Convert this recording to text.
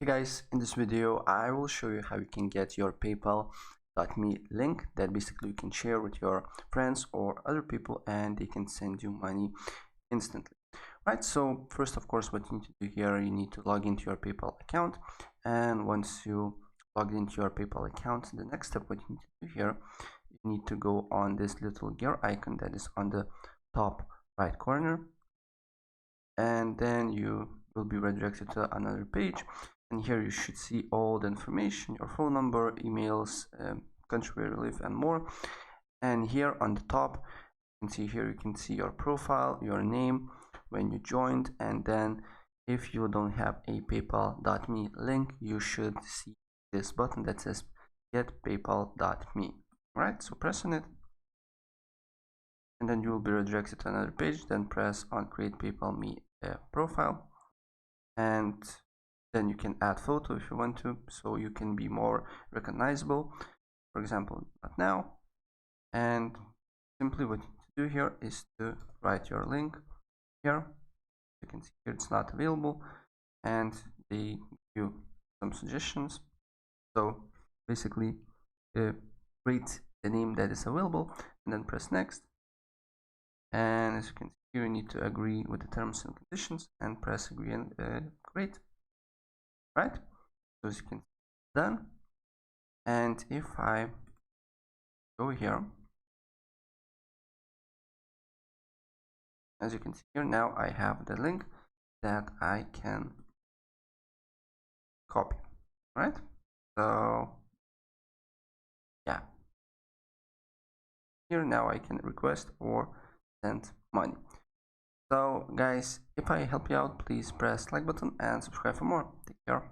Hey guys, in this video I will show you how you can get your PayPal.me link that basically you can share with your friends or other people and they can send you money instantly. Right, so first of course what you need to do here, you need to log into your PayPal account, and once you log into your PayPal account, the next step what you need to do here, you need to go on this little gear icon that is on the top right corner, and then you will be redirected to another page, and here you should see all the information, your phone number, emails, country where you live, and more. And here on the top you can see your profile, your name, when you joined, and then if you don't have a PayPal.me link, you should see this button that says get PayPal.me. Right, so press on it, and then you will be redirected to another page. Then press on create PayPal.me profile, and then you can add photo if you want to, so you can be more recognizable. For example, not now. And simply what you need to do here is to write your link here. You can see here it's not available, and they give you some suggestions. So basically rate the name that is available and then press next. And as you can see here, you need to agree with the terms and conditions and press agree and create. Right, so as you can see, done. And if I go here, as you can see here, now I have the link that I can copy. Right, so yeah, here now I can request or send money. So guys, if I help you out, please press like button and subscribe for more. Take care.